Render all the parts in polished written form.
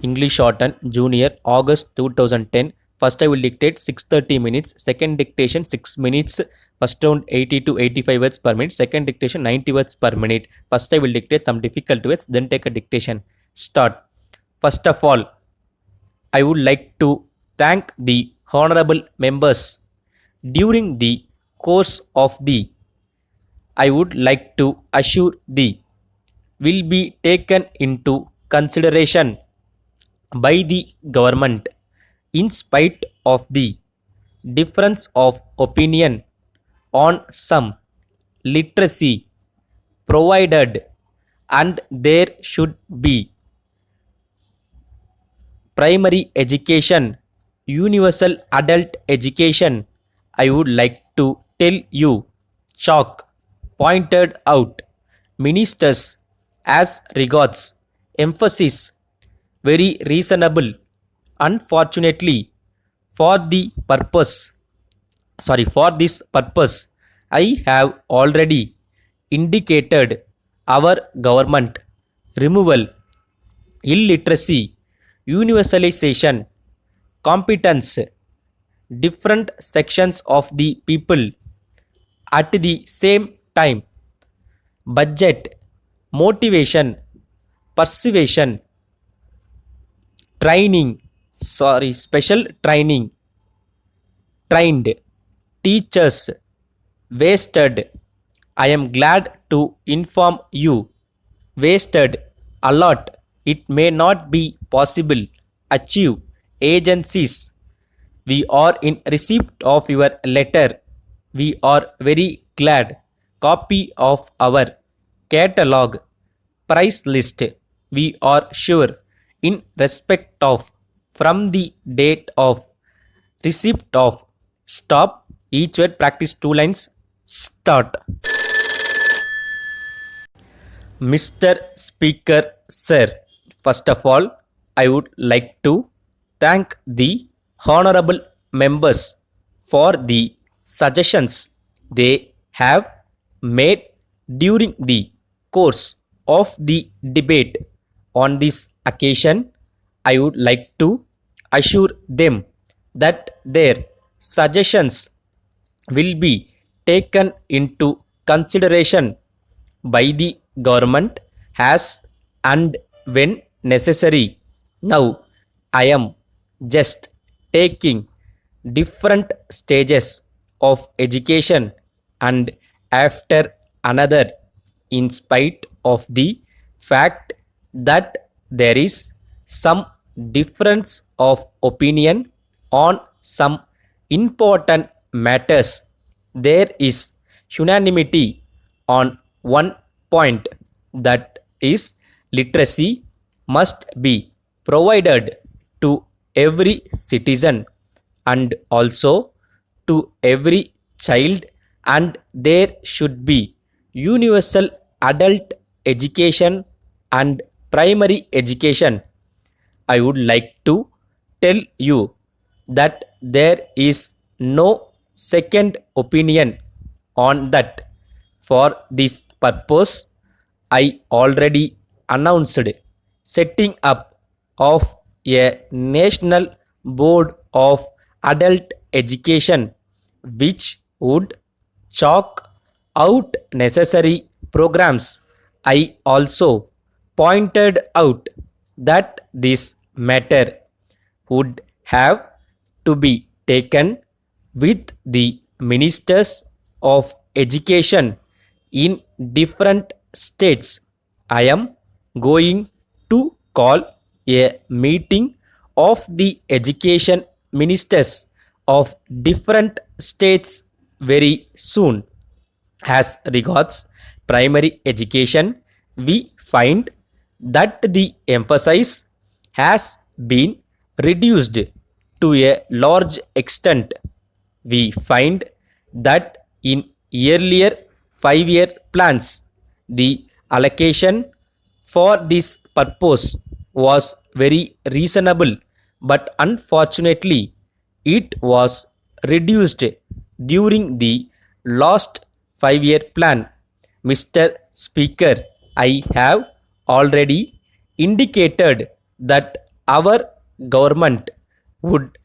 English Shorten Junior August 2010. First I will dictate 6:30 minutes. Second dictation 6 minutes. First round 80 to 85 words per minute. Second dictation 90 words per minute. First I will dictate some difficult words, then take a dictation. Start. First of all, I would like to thank the honorable members. During the course of the, I would like to assure the, will be taken into consideration by the government in spite of the difference of opinion on some literacy provided, and there should be primary education, universal adult education. I would like to tell you, Chalk pointed out, ministers as regards emphasis very reasonable. Unfortunately, for this purpose, I have already indicated our government removal, illiteracy, universalization, competence, different sections of the people at the same time, budget, motivation, persuasion, special training, trained, teachers, wasted. I am glad to inform you, wasted a lot. It may not be possible. Achieve agencies. We are in receipt of your letter. We are very glad. Copy of our catalog, price list. We are sure in respect of from the date of receipt of. Stop. Each word practice 2 lines. Start. Mr. Speaker, sir, first of all, I would like to thank the honorable members for the suggestions they have made during the course of the debate. On this occasion, I would like to assure them that their suggestions will be taken into consideration by the government as and when necessary. Now, I am just taking different stages of education and after another, in spite of the fact that there is some difference of opinion on some important matters. There is unanimity on one point, that is, literacy must be provided to every citizen and also to every child, and there should be universal adult education and primary education. I would like to tell you that there is no second opinion on that. For this purpose, I already announced setting up of a national board of adult education which would chalk out necessary programs. I also pointed out that this matter would have to be taken with the ministers of education in different states. I am going to call a meeting of the education ministers of different states very soon. As regards primary education, we find that the emphasis has been reduced to a large extent. We find that in earlier 5-year plans, the allocation for this purpose was very reasonable, but unfortunately, it was reduced during the last 5-year plan. Mr. Speaker, I have already indicated that our government would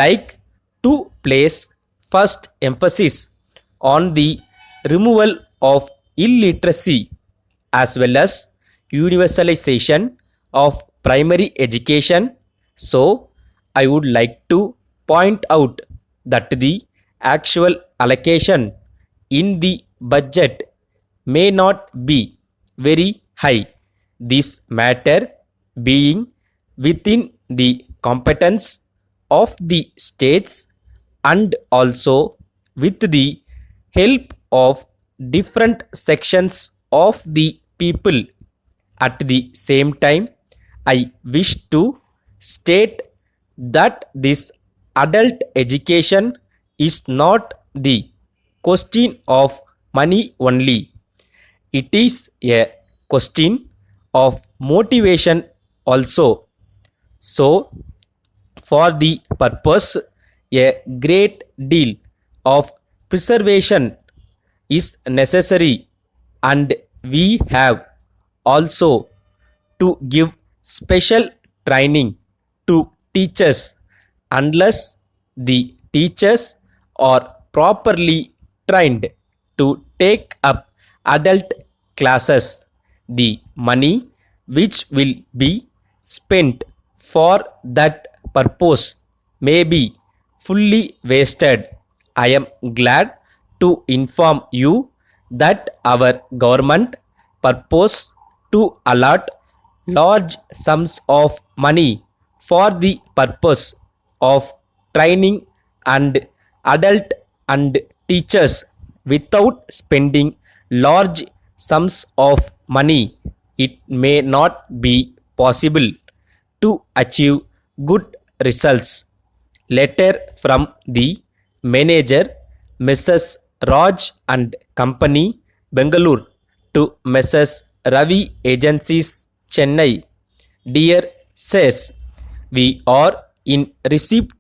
like to place first emphasis on the removal of illiteracy as well as universalization of primary education. So, I would like to point out that the actual allocation in the budget may not be very high. This matter being within the competence of the states and also with the help of different sections of the people. At the same time, I wish to state that this adult education is not the question of money only. It is a question of motivation also. So, for the purpose, a great deal of preservation is necessary, and we have also to give special training to teachers. Unless the teachers are properly trained to take up adult classes, the money which will be spent for that purpose may be fully wasted. I am glad to inform you that our government purpose to allot large sums of money for the purpose of training and adult and teachers. Without spending large sums of money, it may not be possible to achieve good results. Letter from the manager, Mrs. Raj and Company, Bangalore, to Mrs. Ravi Agencies, Chennai. Dear Sirs, we are in receipt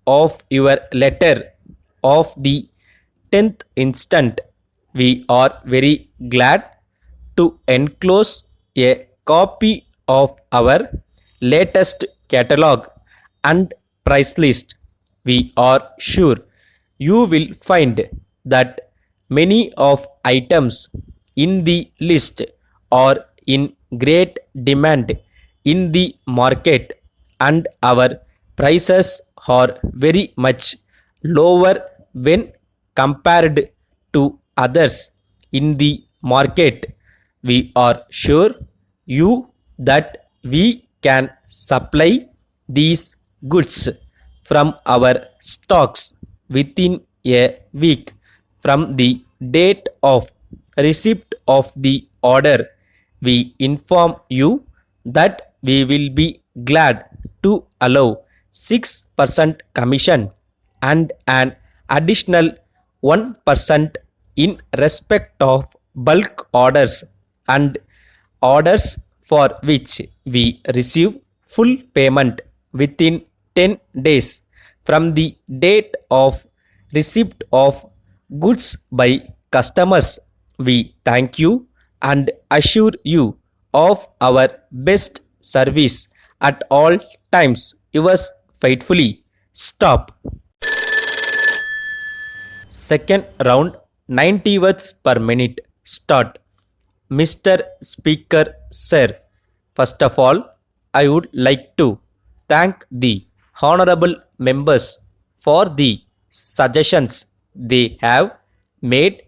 of your letter of the 10th instant. We are very glad to enclose a copy of our latest catalog and price list. We are sure you will find that many of items in the list are in great demand in the market, and our prices are very much lower when compared to others in the market. We are sure you that we can supply these goods from our stocks within a week from the date of receipt of the order. We inform you that we will be glad to allow 6% commission and an additional 1% in respect of bulk orders and orders for which we receive full payment within 10 days from the date of receipt of goods by customers. We thank you and assure you of our best service at all times. Yours faithfully. Stop. Second round, 90 words per minute. Start. Mr. Speaker, Sir, first of all, I would like to thank the honorable members for the suggestions they have made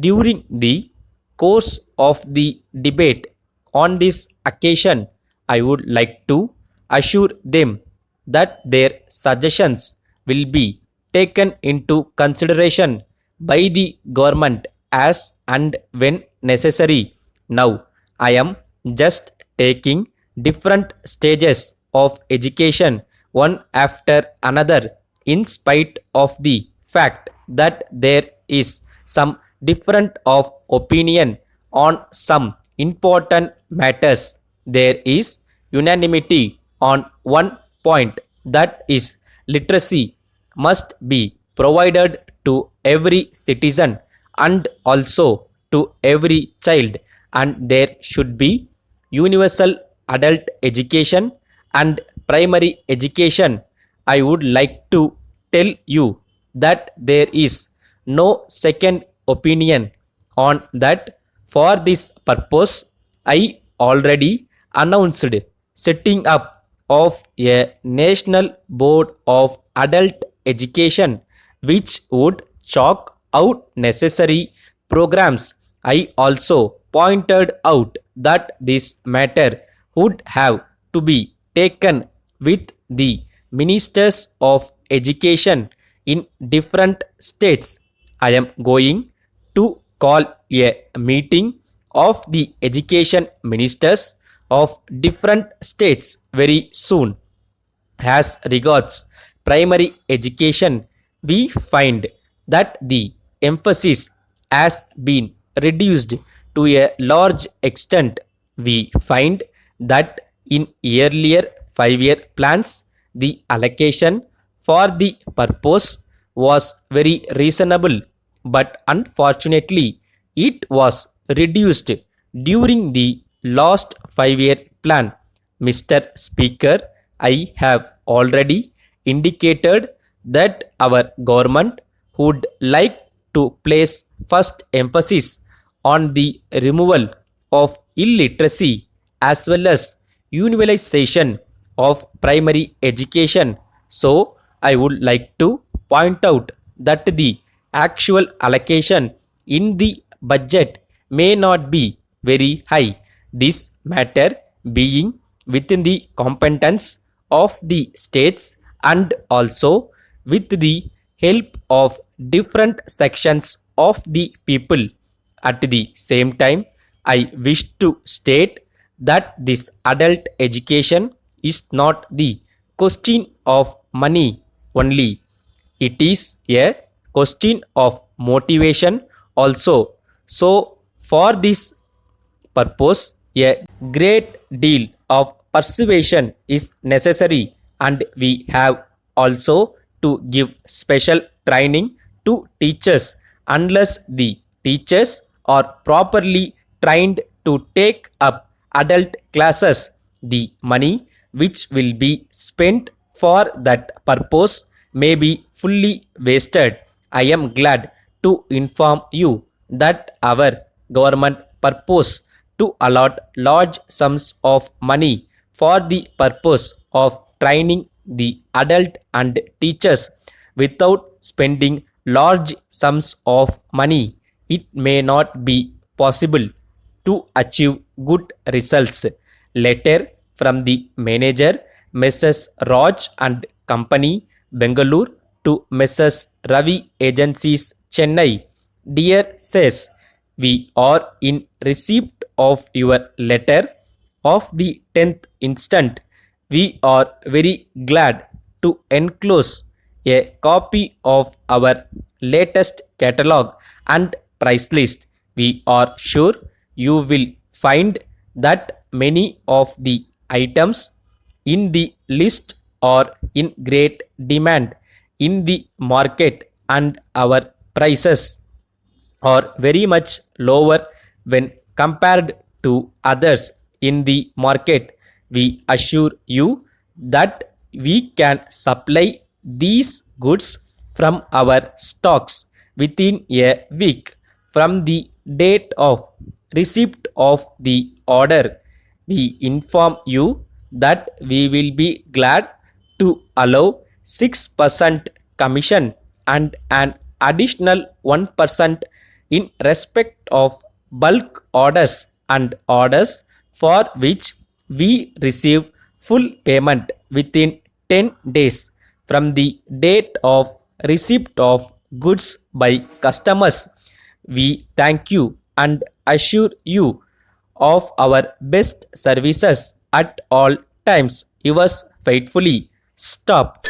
during the course of the debate. On this occasion, I would like to assure them that their suggestions will be taken into consideration by the government as and when necessary. Now, I am just taking different stages of education one after another in spite of the fact that there is some different of opinion on some important matters. There is unanimity on one point, that is literacy must be provided to every citizen and also to every child, and there should be universal adult education and primary education, I would like to tell you that there is no second opinion on that. For this purpose, I already announced setting up of a national board of adult education which would chalk out necessary programs. I also pointed out that this matter would have to be taken with the ministers of education in different states. I am going to call a meeting of the education ministers of different states very soon. As regards primary education, we find that the emphasis has been reduced to a large extent. We find that in earlier 5-year plans, the allocation for the purpose was very reasonable, but unfortunately, it was reduced during the last 5-year plan. Mr. Speaker, I have already indicated that our government would like to place first emphasis on the removal of illiteracy as well as universalization of primary education. So, I would like to point out that the actual allocation in the budget may not be very high. This matter being within the competence of the states and also with the help of different sections of the people. At the same time, I wish to state that this adult education is not the question of money only. It is a question of motivation also. So, for this purpose, a great deal of persuasion is necessary, and we have also to give special training to teachers. Unless the teachers are properly trained to take up adult classes, the money which will be spent for that purpose may be fully wasted. I am glad to inform you that our government purpose to allot large sums of money for the purpose of training the adult and teachers. Without spending large sums of money, it may not be possible to achieve good results. Letter from the manager, Mrs. Raj and Company, Bengaluru, to Mrs. Ravi Agencies, Chennai. Dear Sirs, we are in receipt of your letter of the 10th instant. We are very glad to enclose a copy of our latest catalog and price list. We are sure you will find that many of the items in the list are in great demand in the market, and our prices are very much lower when compared to others in the market. We assure you that we can supply these goods from our stocks within a week from the date of receipt of the order. We inform you that we will be glad to allow 6% commission and an additional 1% in respect of bulk orders and orders for which we receive full payment within 10 days from the date of receipt of goods by customers. We thank you and assure you of our best services at all times. Yours faithfully, Stop.